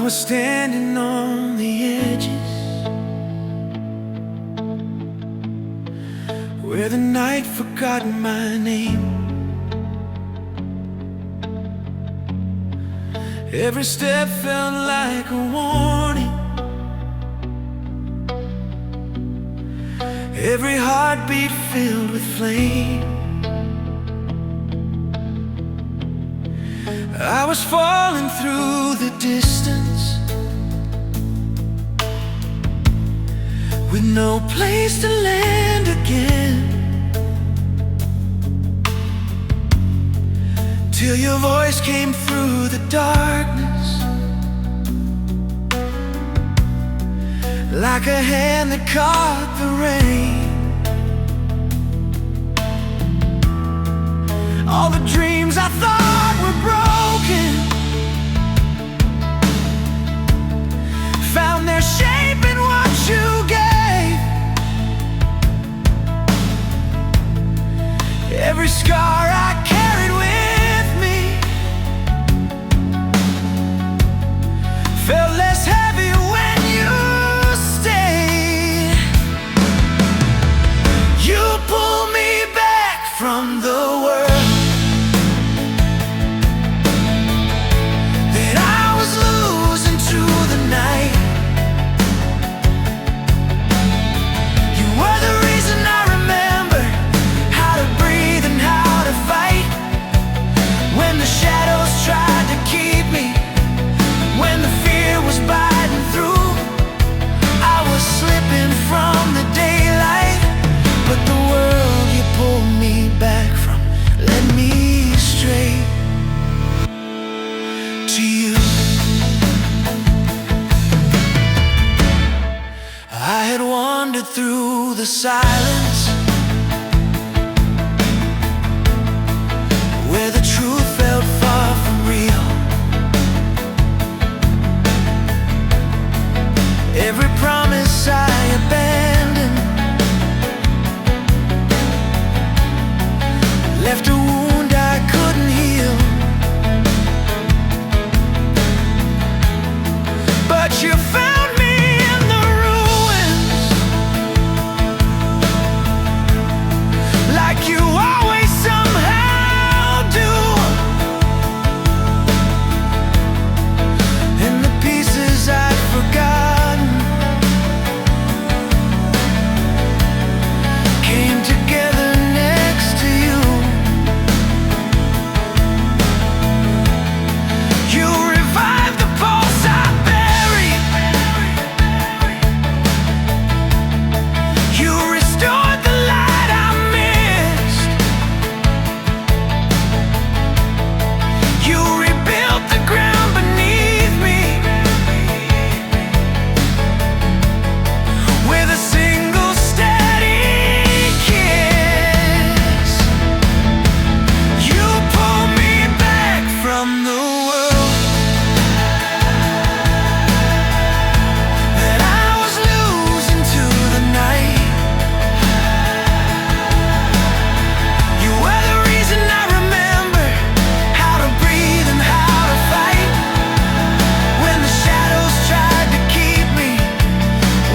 was standing on the edges, where the night forgot my name. Every step felt like a warning, every heartbeat filled with flame. I was falling through the distance, with no place to land again, till your voice came through the darkness, like a hand that caught the rain. All the dreams I thought were broken found their shape in what you gave. Every scar I carried with me felt less heavy when you stayed. You pulled me back from the world through the silence, where the truth felt far from real. Every promise I abandoned left a wound I couldn't heal. But you found me in the ruins, like you always somehow do. And the pieces I'd forgotten came together next to you. You revived the pulse I buried, you restored the light I missed, you rebuilt the ground beneath me with a single steady kiss. You pulled me back from the world that I was losing to the night. You were the reason I remember how to breathe and how to fight, when the shadows tried to keep me,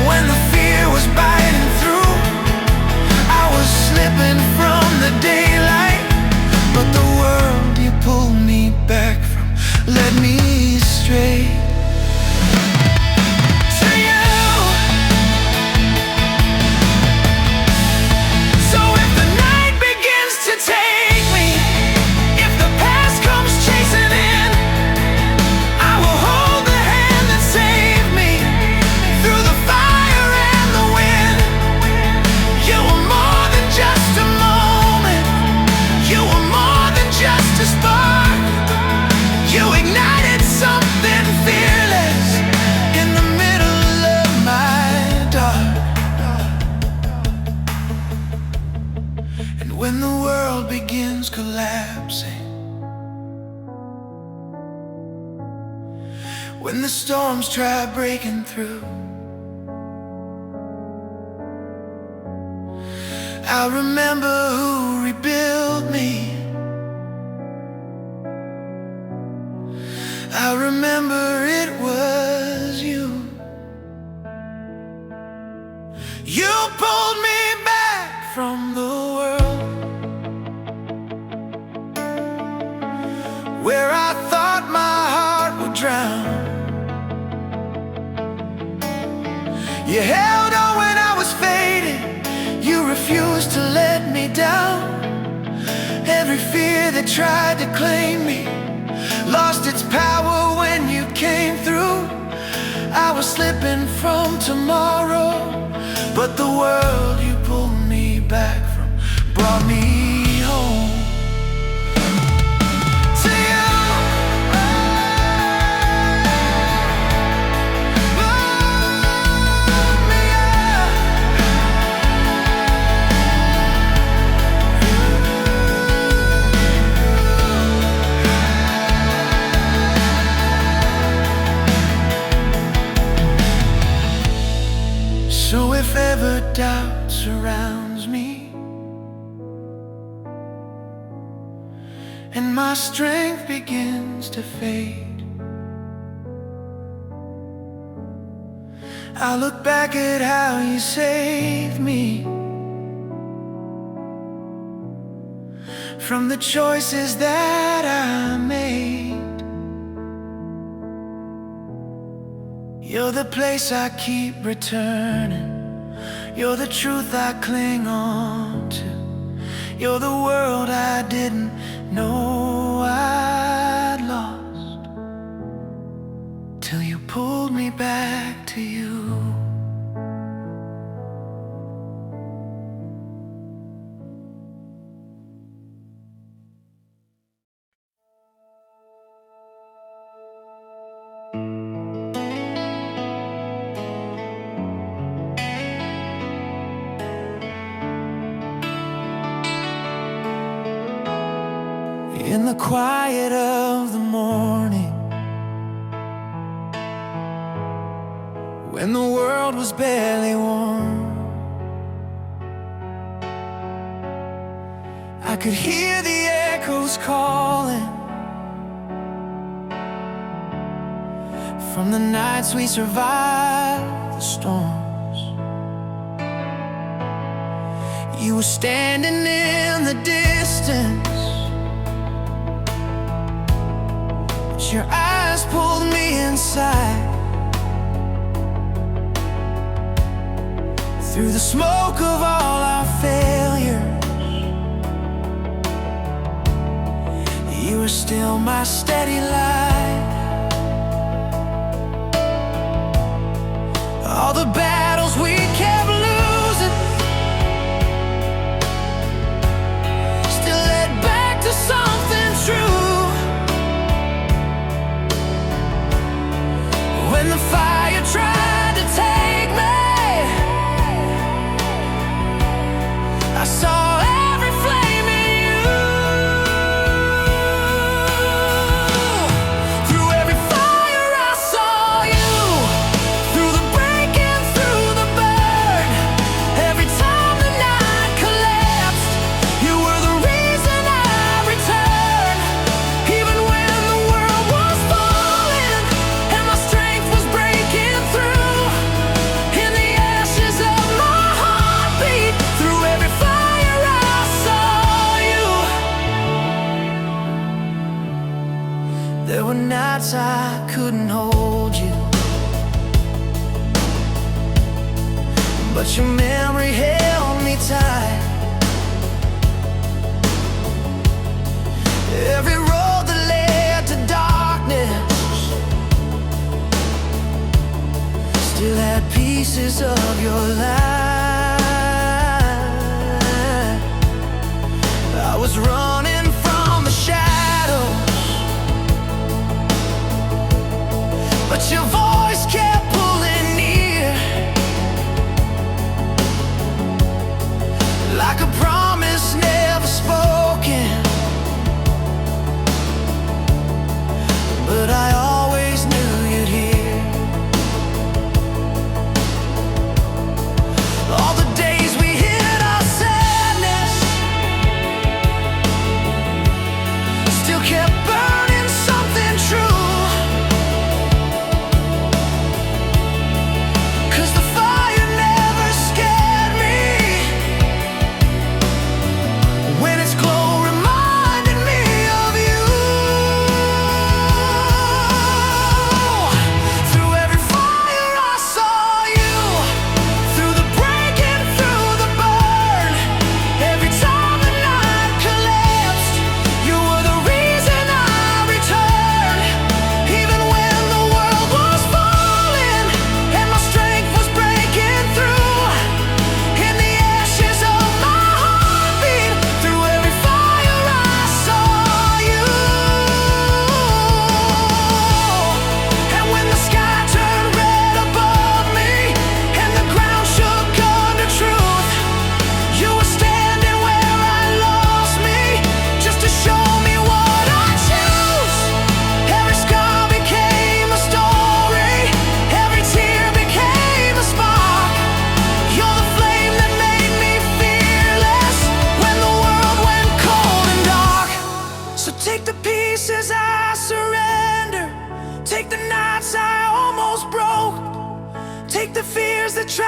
when the fear was biting through. I was slipping from the daylight, but the world you pulled me back from led me straight to you. So if the night begins to take me, if the past comes chasing in, I will hold the hand that saved me through the fire and the wind. You were more than just a moment, you were more than just a spark. You ignited something fearless in the middle of my dark. And when the world begins collapsing, when the storms try breaking through, I remember who rebuilt me. I remember it was You pulled me back from the world where I thought my heart would drown. You held on when I was fading. You refused to let me down. Every fear that tried to claim me lost its power when you came through. I was slipping from tomorrow, but the world you pulled me back from brought me home. To you. So if ever doubt surrounds me and my strength begins to fade, I look back at how you saved me from the choices that I made. You're the place I keep returning. You're the truth I cling on to. You're the world I didn't know I'd lost, till you pulled me back to you. In the quiet of the morning, when the world was barely warm, I could hear the echoes calling from the nights we survived the storms. You were standing in the distance, your eyes pulled me inside. Through the smoke of all our failures, you were still my steady light. All the battles we kept losing still led back to something true. When the fire tried to take me, I saw every flame in you. Through every fire I saw you. Through the breaking, through the burn. Every time the night collapsed, you were the reason I returned. Even when the world was falling and my strength was breaking through, in the ashes of my heartbeat, through every fire I saw you. There were nights I couldn't hold you, but your memory held me tight. Every road that led to darkness still had pieces of your life. I was running from the shadows, but your voice kept pulling near, like a promise never spoken. But I always knew you'd hear.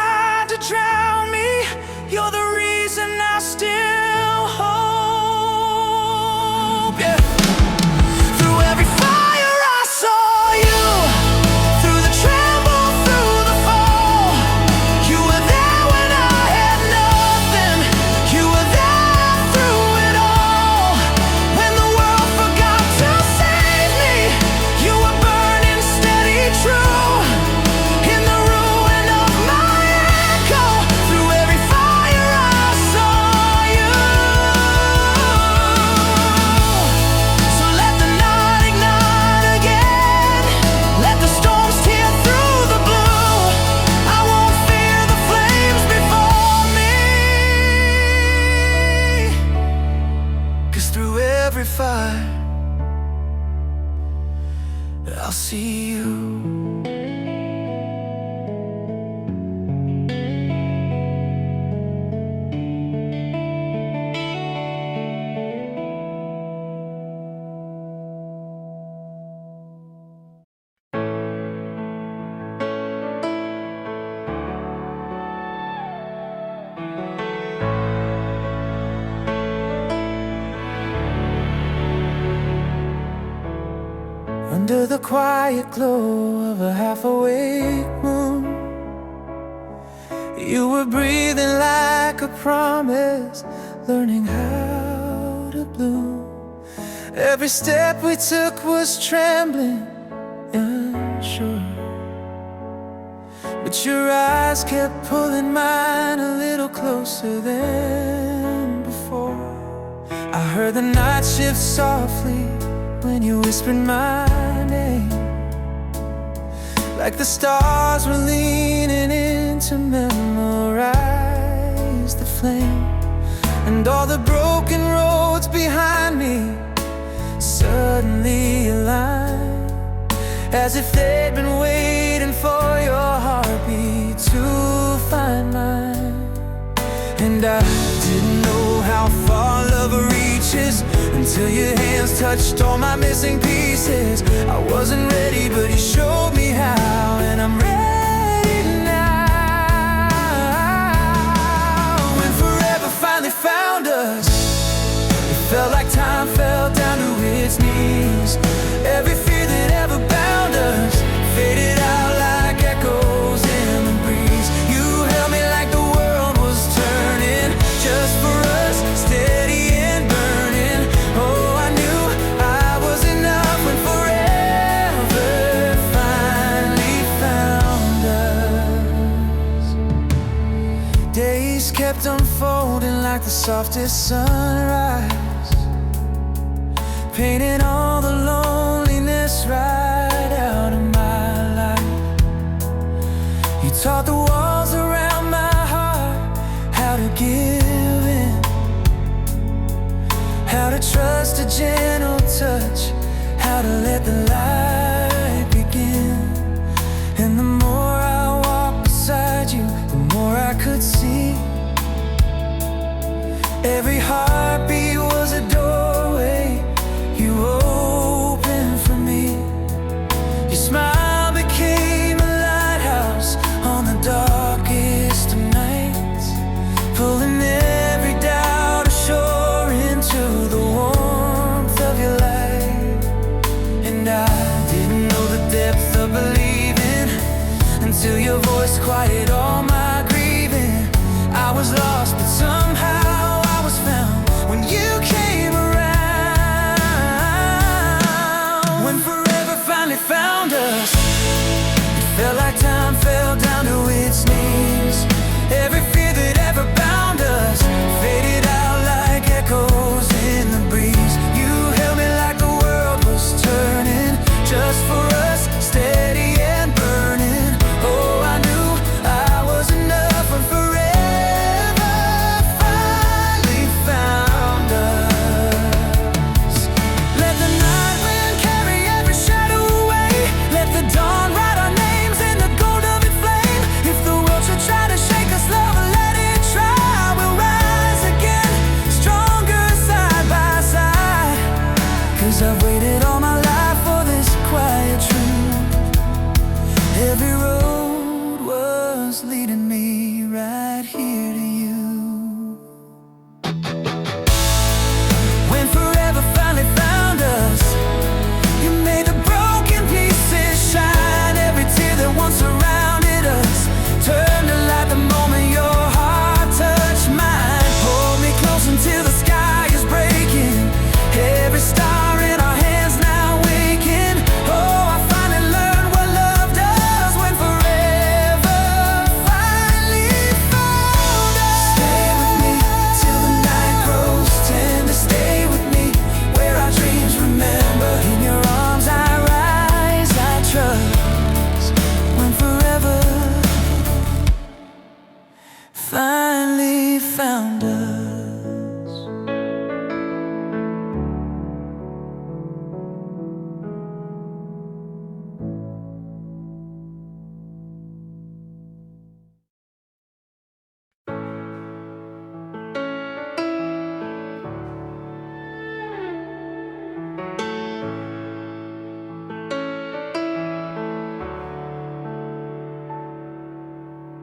tried to drown me, you're the reason I still hope. Yeah. Through every fire I saw you, through the tremble, through the fall. You were there when I had nothing. You were there through it all. When the world forgot to save me, you were burning steady true. In the ruin of my echo, through every fire I saw you. So let the night ignite again. Let the storms tear through the blue. I won't fear the flames before me. 'Cause through every fire I'll see you. Under the quiet glow of a half-awake moon, you were breathing like a promise, learning how to bloom. Every step we took was trembling, unsure, but your eyes kept pulling mine a little closer than before. I heard the night shift softly when you whispered my name, like the stars were leaning in to memorize the flame. And all the broken roads behind me suddenly aligned, as if they'd been waiting for your heartbeat to find mine. And I didn't know how far love reaches until your hands touched all my missing pieces. I wasn't ready, but you showed me how, and I'm ready now. When forever finally found us, it felt like time fell down to its knees. Every fear that ever bound us faded out like echoes in the breeze. You held me like the world was turning just for us, steady and burning. Oh, I knew I was enough when forever finally found us. Days kept unfolding like the softest sunrise, painting all the loneliness right out of my life. You taught the walls around my heart how to give in, how to trust a gentle touch, how to let the light begin. And the more I walked beside you, the more I could see. Every heartbeat was a doorway you opened for me. Your smile became a lighthouse on the darkest of nights, pulling every doubt ashore into the warmth of your light. And I didn't know the depth of believing until your voice quieted all my grieving. I was lost, but somehow I was found when you me right here to you. When forever finally found us, you made the broken pieces shine. Every tear that once surrounded us turned to light the moment your heart touched mine. Hold me close until the sky is breaking. Every star in our hands now waking. Oh, I finally learned what love does when forever finally found us. Stay with me till the night grows tender. Stay with me where our dreams remember. In your arms I rise, I trust. When forever finally found us.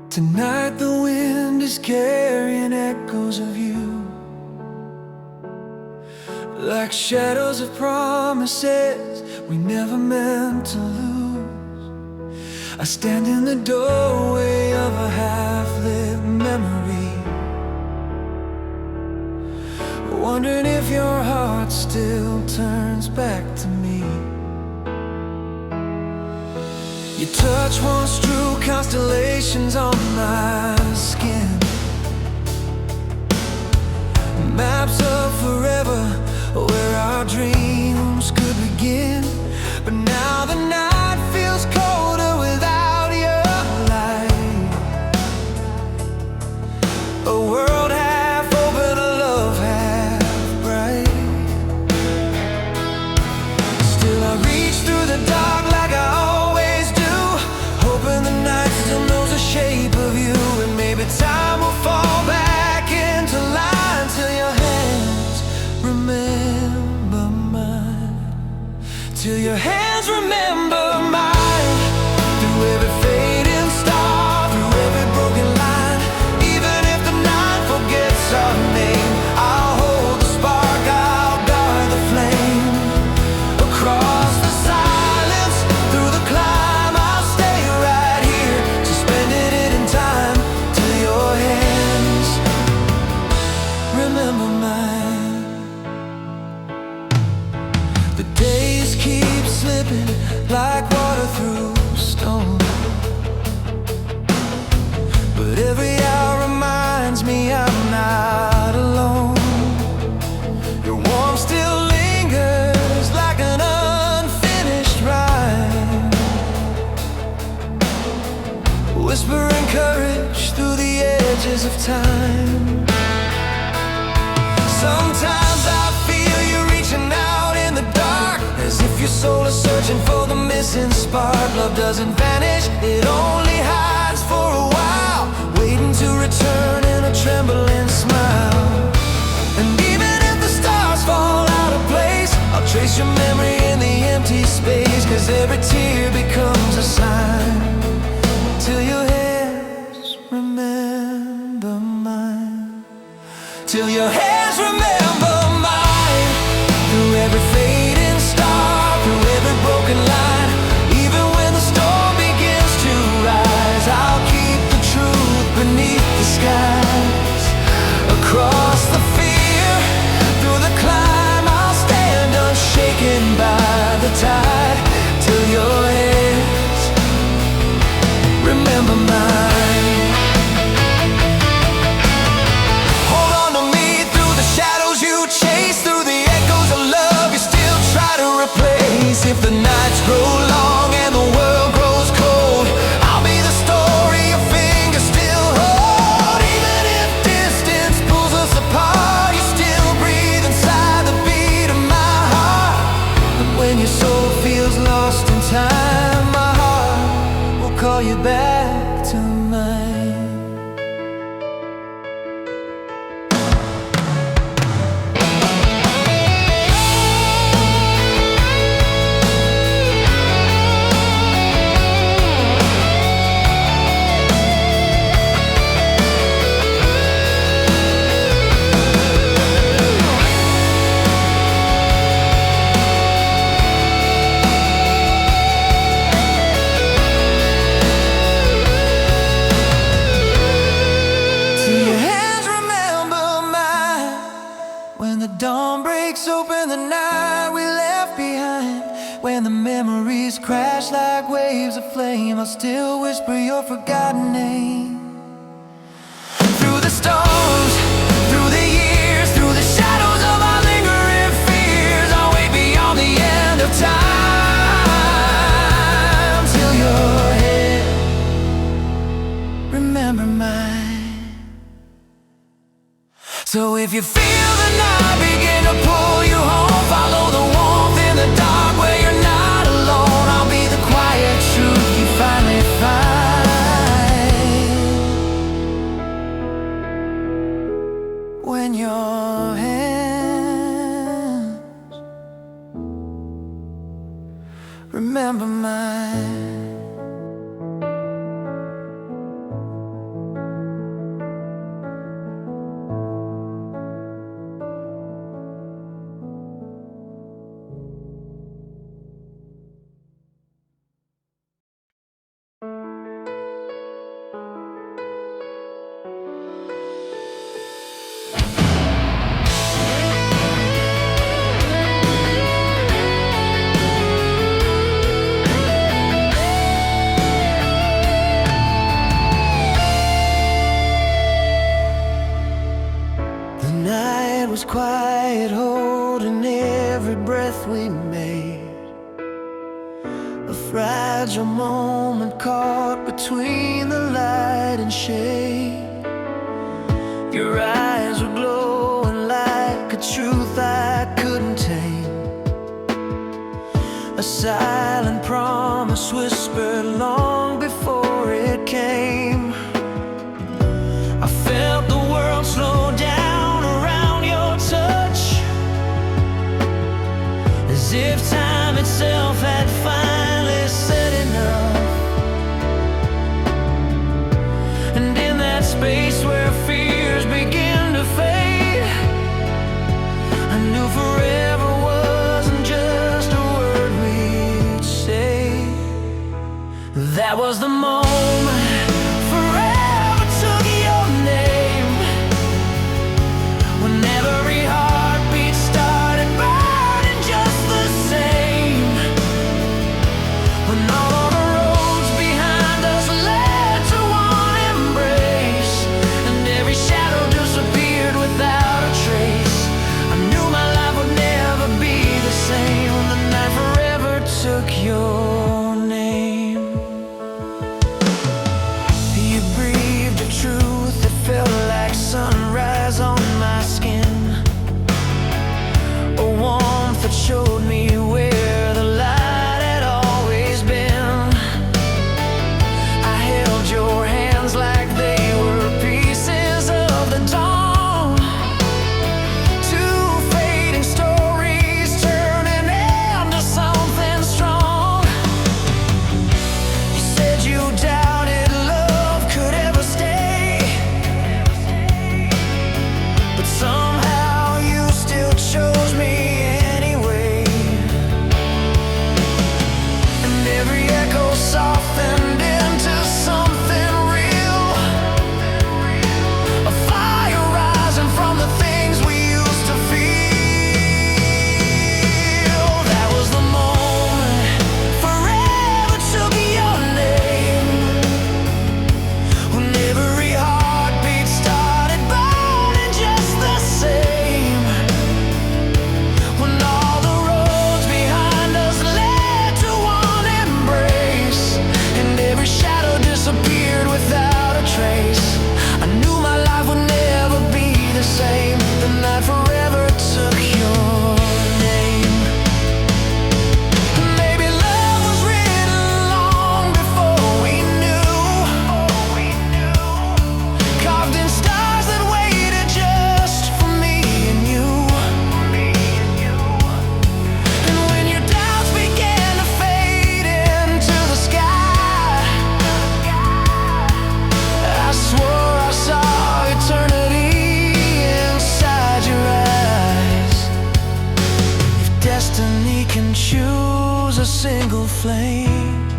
Tonight the wind is carrying echoes of you, like shadows of promises we never meant to lose. I stand in the doorway of a half-lit memory, wondering if your heart still turns back to me. Your touch once drew constellations on my skin, maps of forever where our dreams could begin. But now the night feels colder without your light. A world half open, a love half bright. Still I reach through the dark like I always do, hoping the night still knows the shape of you. And maybe time will fall back into line till your hands remember mine. Till your hands remember mine. Through every fading star, through every broken line. Even if the night forgets our name, I'll hold the spark, I'll guard the flame. Across the silence, through the climb, I'll stay right here, suspended it in time, till your hands remember mine. The days keep slipping like water through stone, but every hour reminds me I'm not alone. Your warmth still lingers like an unfinished rhyme, whispering courage through the edges of time. Sometimes I feel you reaching out in the dark, as if your soul is searching for the missing spark. Love doesn't vanish, it only hides for a while, waiting to return in a trembling smile. And even if the stars fall out of place, I'll trace your memory in the empty space. Cause every tear becomes a sign, till your hands remember mine. Till your hands remember mine. Through every fading star, through every broken line. Even when the storm begins to rise, I'll keep the truth beneath the skies. Across the fear, through the climb, I'll stand unshaken by the tide. Till your hands remember mine. Hold on to me through the shadows you gates open the night we left behind. When the memories crash like waves of flame, I'll still whisper your forgotten name. Through the storms, through the years, through the shadows of our lingering fears, I'll wait beyond the end of time till you're here. Remember mine. So if you feel the night begin to pull you home, follow the warmth in the dark where you're not alone. I'll be the quiet truth you finally find. When your hands remember mine. Was quiet, holding every breath we made. A fragile moment caught between the light and shade. Your eyes were glowing like a truth I couldn't tame. A silent promise whispered long before it came. I felt the world slow down, as if time itself had finally said enough. And in that space where fears begin to fade, I knew forever wasn't just a word we'd say. That was the moment forever took your name. When every heartbeat started burning just the same. When all of the roads behind us led to one embrace, and every shadow disappeared without a trace. I knew my life would never be the same. When the night forever took your name. You breathed a truth that felt like sunrise on my skin. A warmth that showed me where the light had always been. I held your hands like they were pieces of the dawn. Two fading stories turning into something strong. You said you doubted love could ever stay, but somehow you still chose me anyway. And every echo softened into something real. A fire rising from the things we used to feel. That was the moment forever took your name. When every heartbeat started burning just the same. When all the roads behind us led to one embrace, and every shadow disappeared without a trace. I knew my life would never be the same. The night forever took your name. Maybe love was written long before we knew. Carved in stars that waited just for me and you. And when your doubts began to fade into the sky, I swore I saw eternity inside your eyes. If destiny can choose a single flame,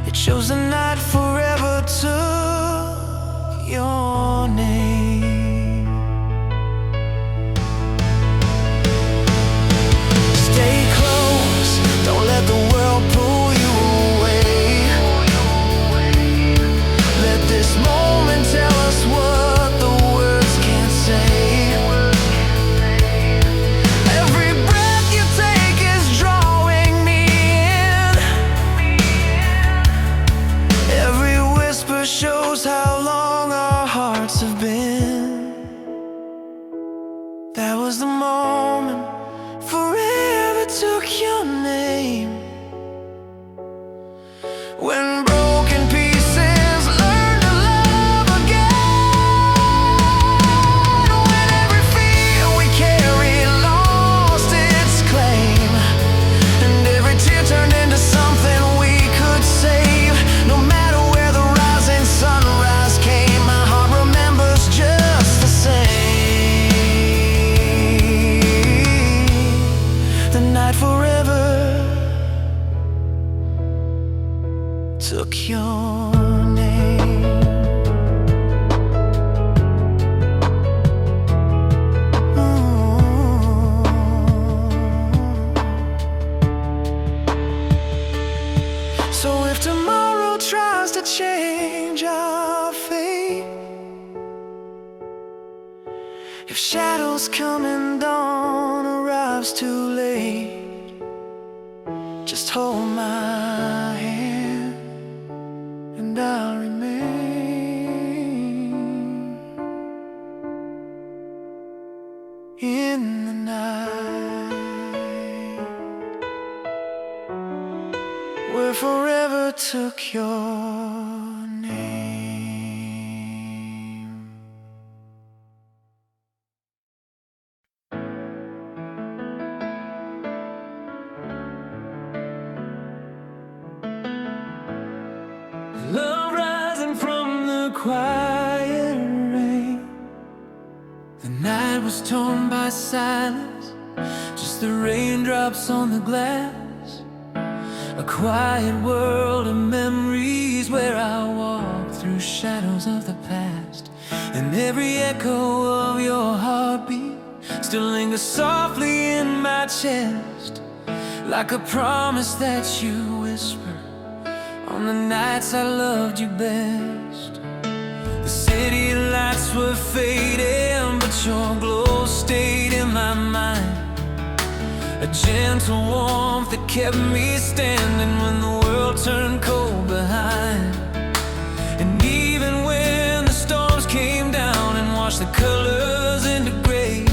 it chose the night forever took your name. hearts have been. That was the moment forever took your name. When broken pieces learn to love again. When every fear we carry lost its claim, and every tear turned into something we could save. No matter where the rising sunrise came, my heart remembers just the same. The night forever took your name. So if tomorrow tries to change our fate, if shadows come and dawn arrives too late, just hold my hand and I'll remain in the night where forever took your name. Love rising from the quiet rain. The night was torn by silence, just the raindrops on the glass. A quiet world of memories where I walk through shadows of the past. And every echo of your heartbeat still lingers softly in my chest, like a promise that you whisper on the nights I loved you best. The city lights were fading, but your glow stayed in my mind. A gentle warmth that kept me standing when the world turned cold behind. And even when the storms came down and washed the colors into gray,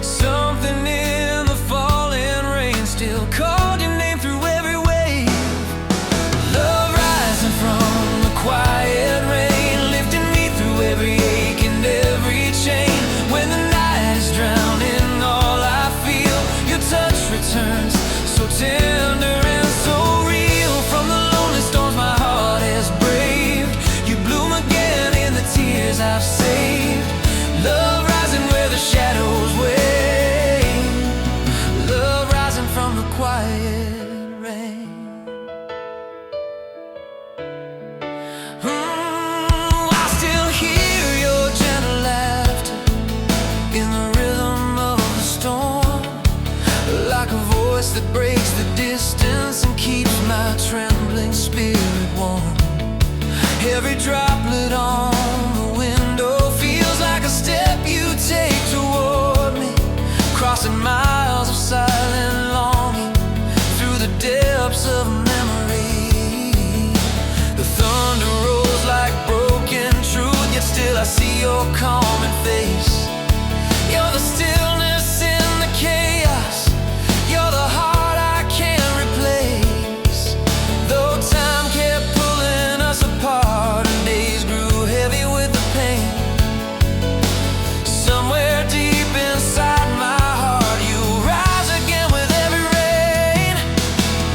something in the falling rain still called your name through every wave. Love rising from the quiet rain, lifting me through every ache and every chain. When the night is drowning all I feel, your touch returns so tender and so real. From the lonely storms my heart has braved, you bloom again in the tears I've saved. Love rising where the shadows wave. Love rising from the quiet rain. I still hear your gentle laughter in the rhythm of the storm, like a voice that breaks the distance and keeps my trembling spirit warm. Every droplet on the window feels like a step you take toward me, crossing miles of silent longing through the depths of memory. The thunder rolls like broken truth, yet still I see your calming face. You're the stillness in the chaos, you're the heart I can't replace. Though time kept pulling us apart and days grew heavy with the pain, somewhere deep inside my heart you rise again with every rain.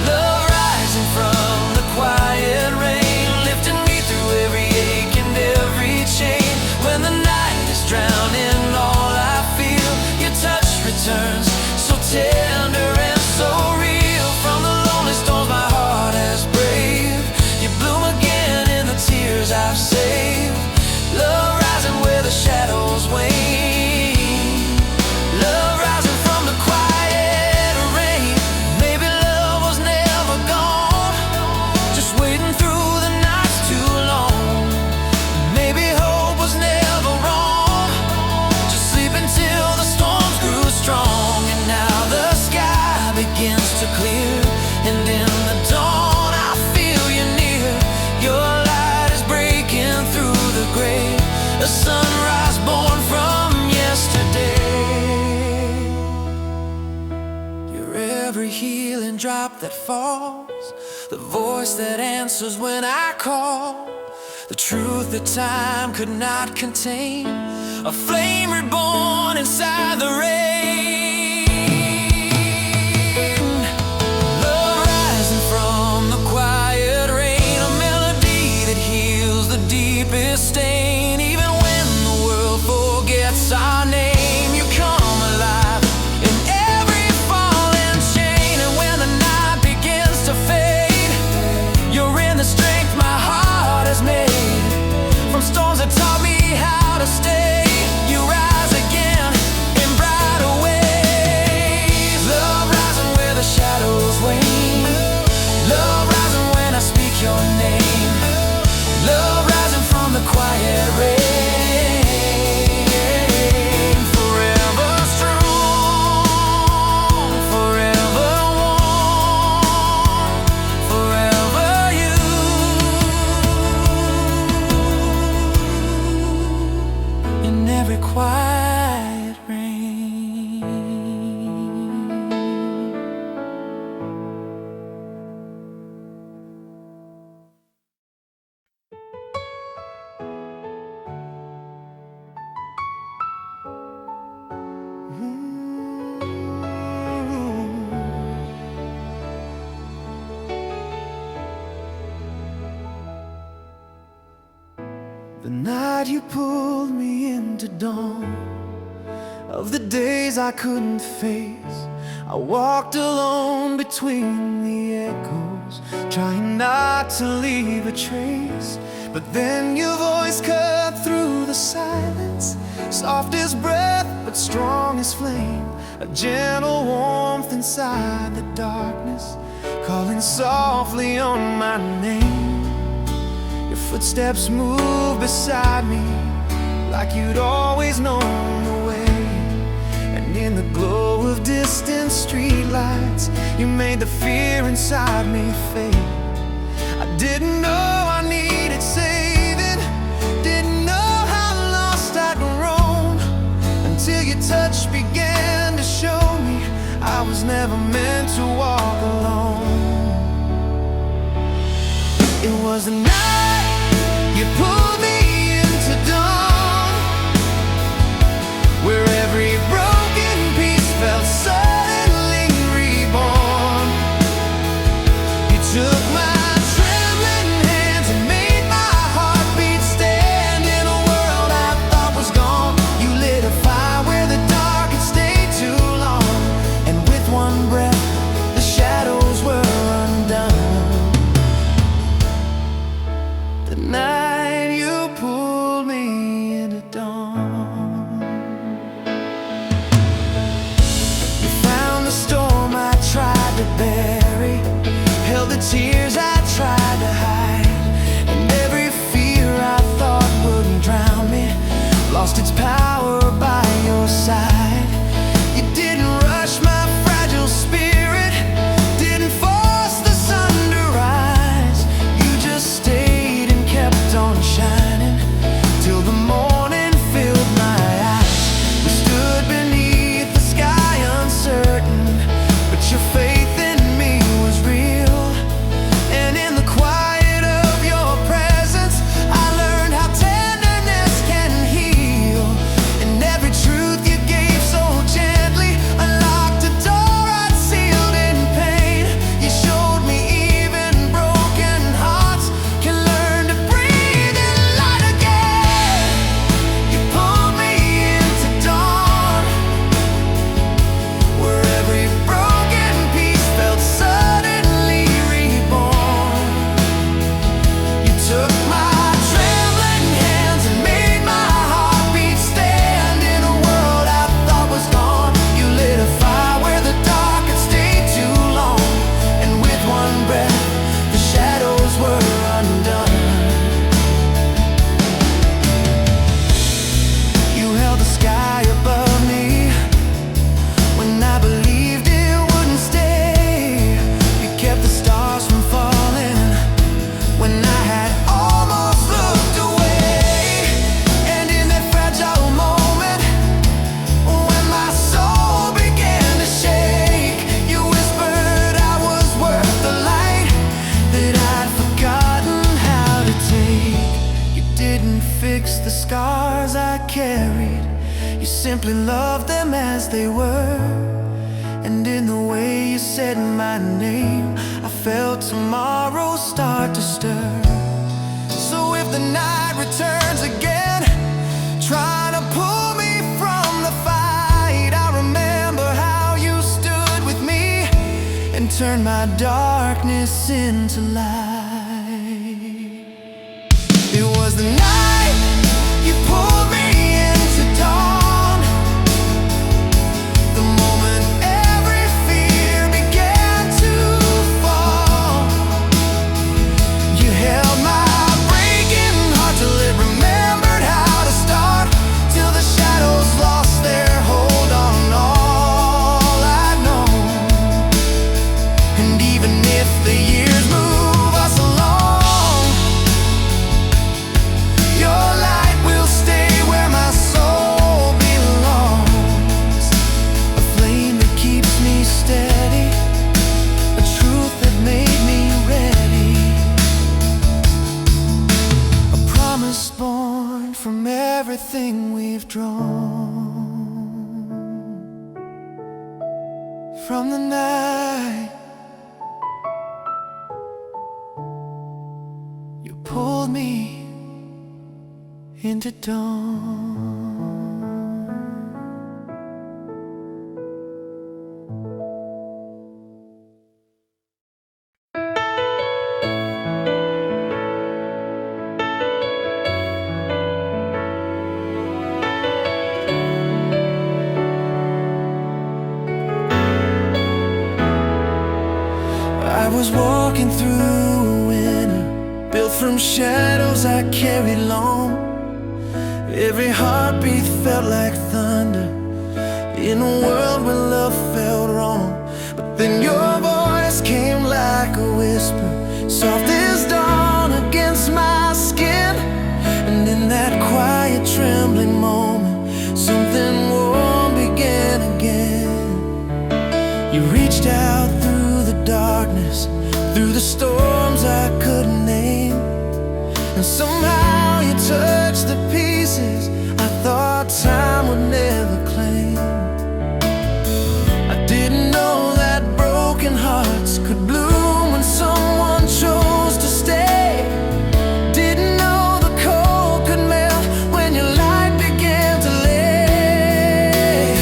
Love rising from the quiet rain, lifting me through every ache and every chain. When the night a sunrise born from yesterday. You're every healing drop that falls, the voice that answers when I call, the truth that time could not contain, a flame reborn inside the rain. Love rising from the quiet rain, a melody that heals the deepest stain. Even when the world forgets our name, you come alive in every fallen chain. And when the night begins to fade, you're in the strength my heart has made. From storms that taught me how to stay, you rise again in brighter ways. Love rising where the shadows wane, love rising when I speak your name, love rising from the quiet rain. Forever strong, forever warm, forever you. In every quiet rain. The night you pulled me into dawn, of the days I couldn't face, I walked alone between the echoes, trying not to leave a trace. But then your voice cut through the silence, soft as breath but strong as flame, a gentle warmth inside the darkness, calling softly on my name. Your footsteps moved beside me like you'd always known the way. And in the glow of distant streetlights, you made the fear inside me fade. I didn't know I needed saving, didn't know how lost I'd grown, until your touch began to show me I was never meant to walk alone. It was the night you pulled me into dawn, where every broken piece felt suddenly reborn. You took my trembling hands and made my heartbeat stand. In a world I thought was gone, you lit a fire where the dark had stayed too long. And with one breath, the shadows were undone. The night you pulled me into dawn, you found the storm I tried to bury, held the tears I tried to hide, and every fear I thought wouldn't drown me lost its power by your side. You didn't rush my fragile spirit, didn't force the sun to rise. You just stayed and kept on shining till the morning filled my eyes. We stood beneath the sky uncertain, but your faith in me was real. And in the quiet of your presence, I learned how tenderness can heal. And every truth you gave carried. You simply loved them as they were. And in the way you said my name, I felt tomorrow start to stir. So if the night returns again, trying to pull me from the fight, I remember how you stood with me and turned my darkness into light. It was the night you pulled me into dawn, the moment every fear began to fall. You held my breaking heart till it remembered how to start, till the shadows lost their hold on all I'd known. And even if the years move us along, your light will stay where my soul belongs. A flame that keeps me steady, a truth that made me ready, a promise born from everything we've drawn from the night you pulled me into dawn. I was walking through a winter, built from shadows I carried long. Every heartbeat felt like thunder in a world where love felt wrong. But then your voice came like a whisper, soft as dawn against my skin. And in that quiet trembling moment, something warm began again. You reached out through the darkness, through the storms I couldn't name, and somehow you touched the pieces I thought time would never claim. I didn't know that broken hearts could bloom when someone chose to stay. Didn't know the cold could melt when your light began to lay.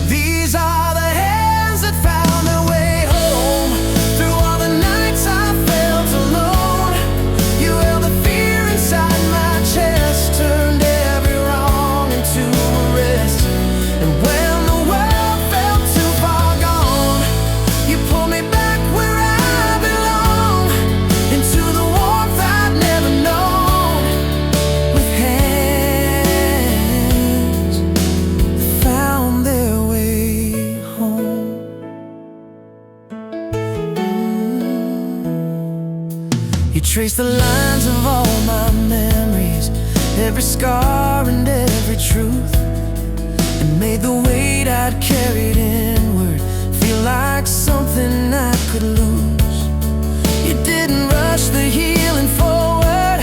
These are the hands that found their way home through all the nights I felt alone. You held the fear inside my chest, turned every wrong into a rest. And when the world felt too far gone, you pulled me back where I belong, into the warmth I'd never known, with hands that found their way home. You traced the lines of all my memories, every scar and every truth, and made the weight I'd carried inward feel like something I could lose. You didn't rush the healing forward,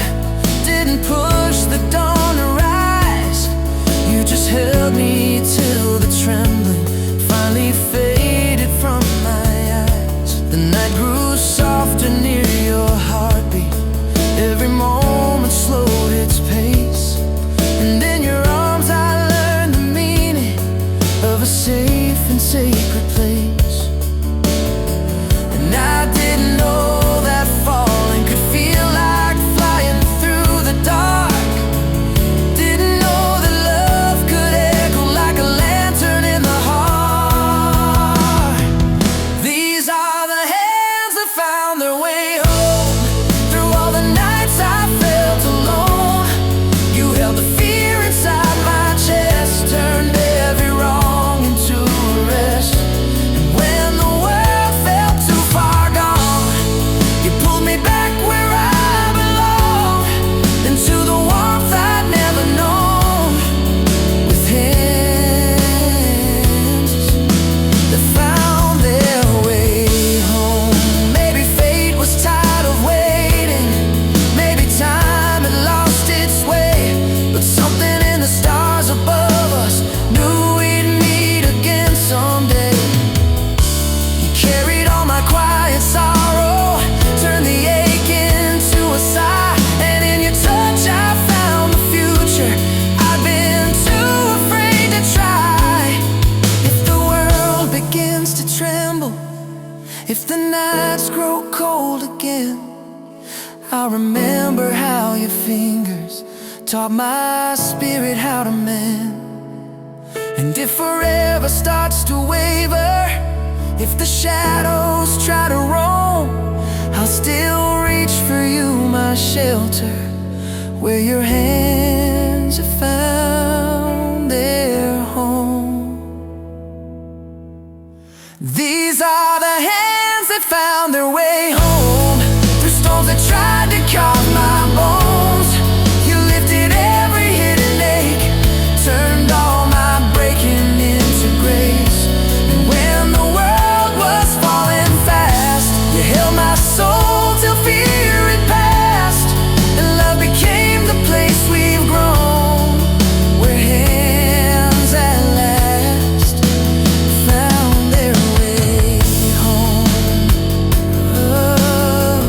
didn't push the dawn to rise. You just held me till the trembling finally faded from my eyes. The night grew softer near your heartbeat, every moment slowed its pace. nights grow cold again, I remember how your fingers taught my spirit how to mend. And if forever starts to waver, if the shadows try to roam, I'll still reach for you, my shelter, where your hands have found their home. These are the hands that found their way home, through storms that tried to carve my bones. You lifted every hidden ache, turned all my breaking into grace. And when the world was falling fast, you held my soul till fear had passed, and love became the place we've grown, where hands at last found their way home. Oh,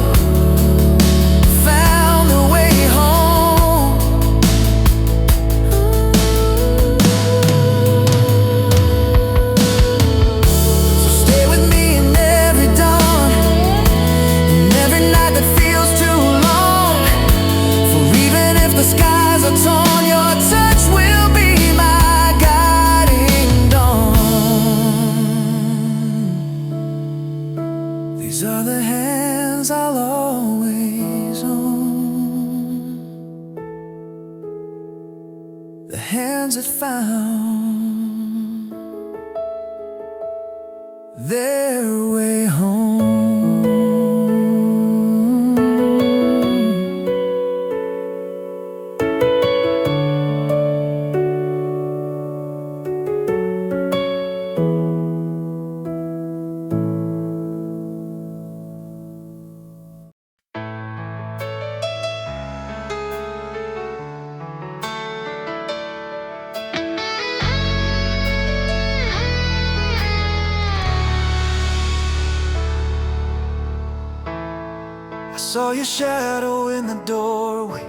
found their way home. So stay with me in every dawn, in every night that feels too long. For even if the skies are torn, your touch will be my guiding dawn. These are the hands I'll always own, the hands that found their way home. I saw your shadow in the doorway,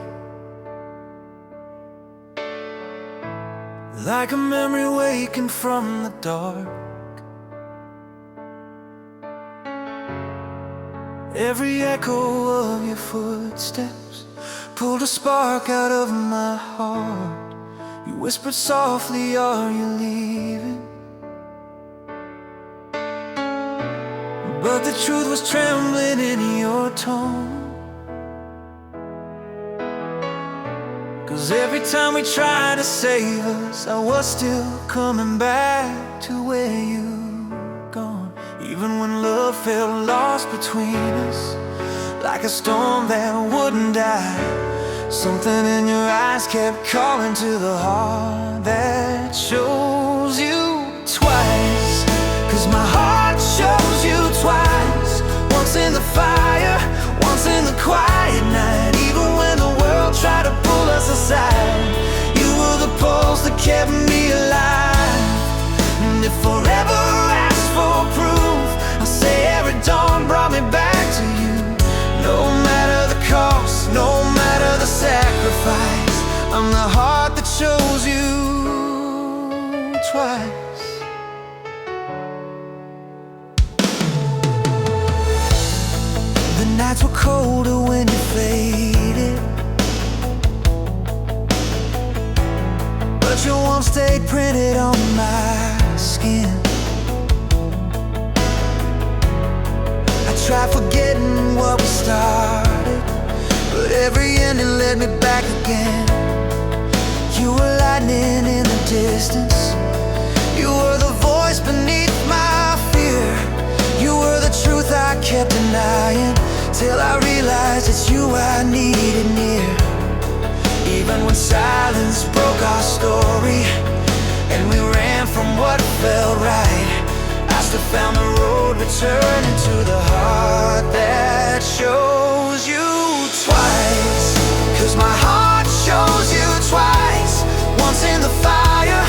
like a memory waking from the dark. Every echo of your footsteps pulled a spark out of my heart. You whispered softly, are you leaving? But the truth was trembling in your tone. 'Cause every time we tried to save us, I was still coming back to where you'd gone. Even when love felt lost between us, like a storm that wouldn't die, something in your eyes kept calling to the heart that chose you twice. 'Cause my heart chose you twice, once in the fire, once in the quiet night. Even when the world tried to pull us aside, you were the pulse that kept me alive. And if forever asks for proof, I'll say every dawn brought me back to you. No matter the cost, no matter the sacrifice, I'm the heart that chose you twice. The nights were colder when you faded, but your warmth stayed printed on my skin. I tried forgetting what we started, but every ending led me back again. You were lightning in the distance, you were the voice beneath my fear. You were the truth I kept denying, till I realized it's you I needed near. Even when silence broke our story, and we ran from what felt right, I still found the road returning to the heart that chose you twice. 'Cause my heart chose you twice, once in the fire,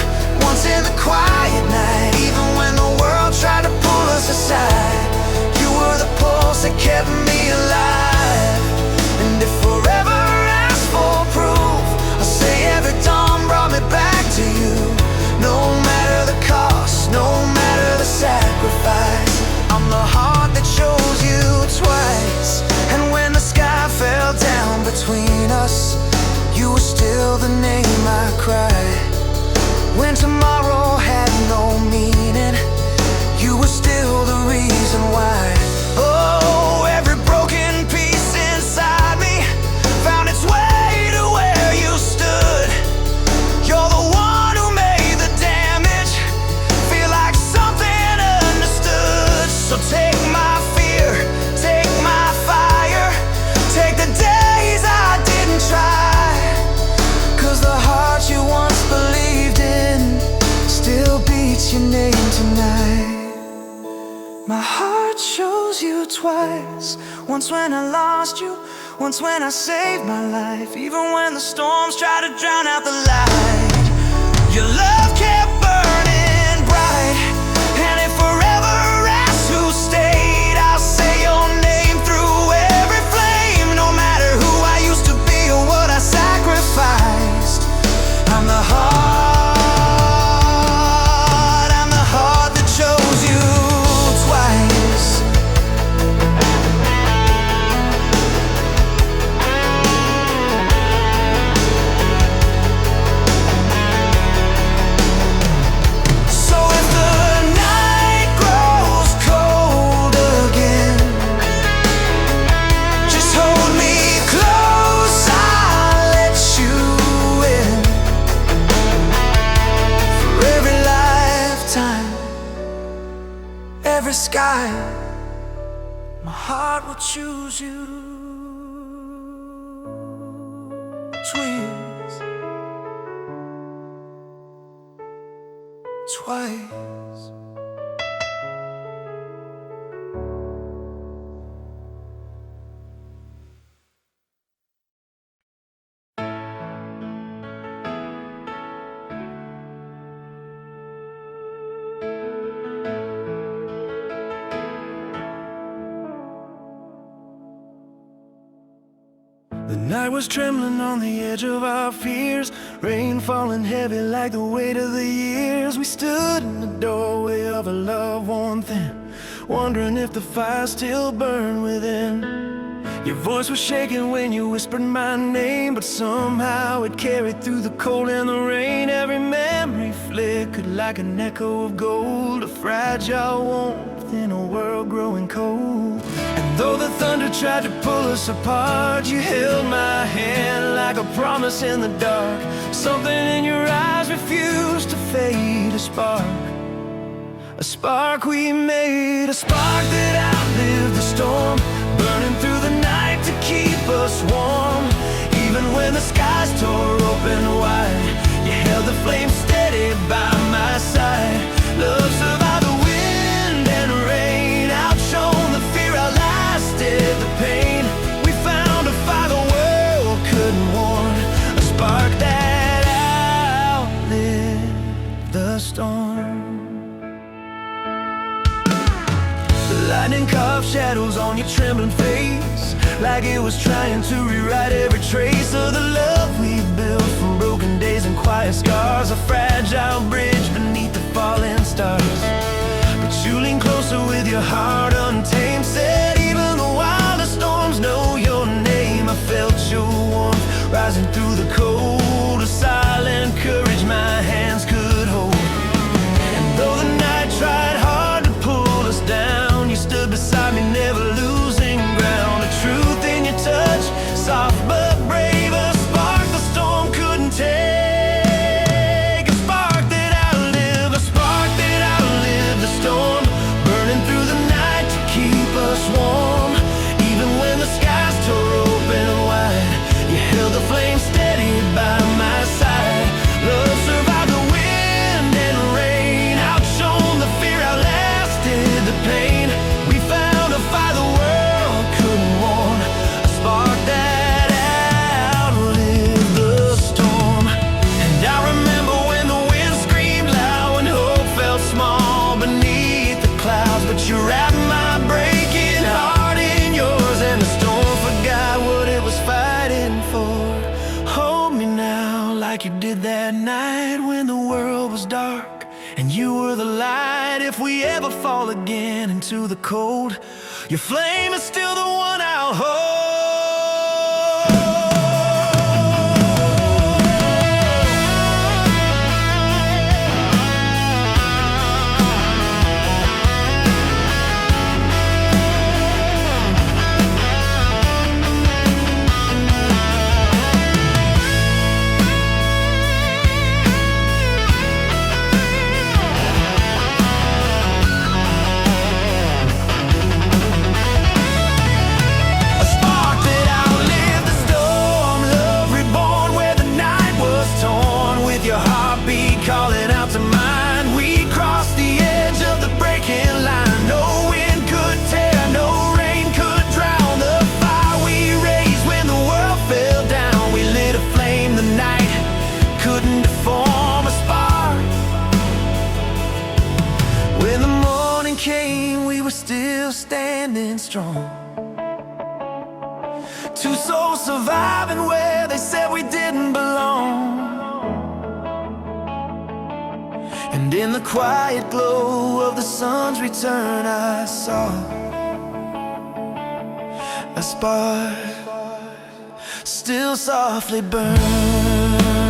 once in the quiet night. Even when the world tried to pull us aside, you were the pulse that kept me alive. And if forever asks for proof, I'll say every dawn brought me back to you. No matter the cost, no matter the sacrifice, I'm the heart that chose you My heart chose you twice. Once when I lost you, once when I saved my life. Even when the storms tried to drown out the light, your love kept burning bright. And if forever asks who stayed, I'll say your name through every flame. No matter who I used to be or what I sacrificed, I'm the heart, I'm the heart that chose you twice. So if the night grows cold again, just hold me close, I'll let you in. For every lifetime, every sky, my heart will choose you twice. The night was trembling on the edge of our fears, rain falling heavy like the weight of the years. We stood in the doorway of a love worn thin, wondering if the fire still burned within. Your voice was shaking when you whispered my name, but somehow it carried through the cold and the rain. Every memory flickered like an echo of gold, a fragile warmth in a world growing cold. And though the thunder tried to pull us apart, you held my hand like a promise in the dark. Something in your eyes refused to fade. A spark we made, a spark that outlived the storm, burning through the night to keep us warm. Even when the skies tore open wide, you held the flame steady by my side. Love survived the wind and rain, outshone the fear, outlasted the pain. We found a fire the world couldn't warm, a spark that outlived the storm. Lightning carved shadows on your trembling face, like it was trying to rewrite every trace of the love we built from broken days and quiet scars. A fragile bridge beneath the falling stars. But you leaned closer with your heart untamed, said even the wildest storms know your name. I felt your warmth rising through the cold, a silent courage my hands could hold. And though the night tried hard to pull us down, you stood beside me, never losing ground. A truth in your touch, soft but brave, a spark the storm couldn't take. A spark that outlived, a spark that outlived the storm, burning through the night to keep us warm. Even when the skies tore open wide, you held the flame steady by my side. Love survived the wind and rain, outshone the fear, outlasted the pain. We found a fire the world couldn't warm, a spark that outlived the storm. And I remember when the wind screamed loud, when hope felt small beneath the clouds. But you wrapped my breaking heart in yours, and the storm forgot what it was fighting for. Hold me now like you did that night when the world was dark and you were the light. If we ever fall again into the cold, your flame is still the one I'll hold. Calling out to mine, we crossed the edge of the breaking line. No wind strong. Two souls surviving where they said we didn't belong. And in the quiet glow of the sun's return, I saw a spark still softly burn.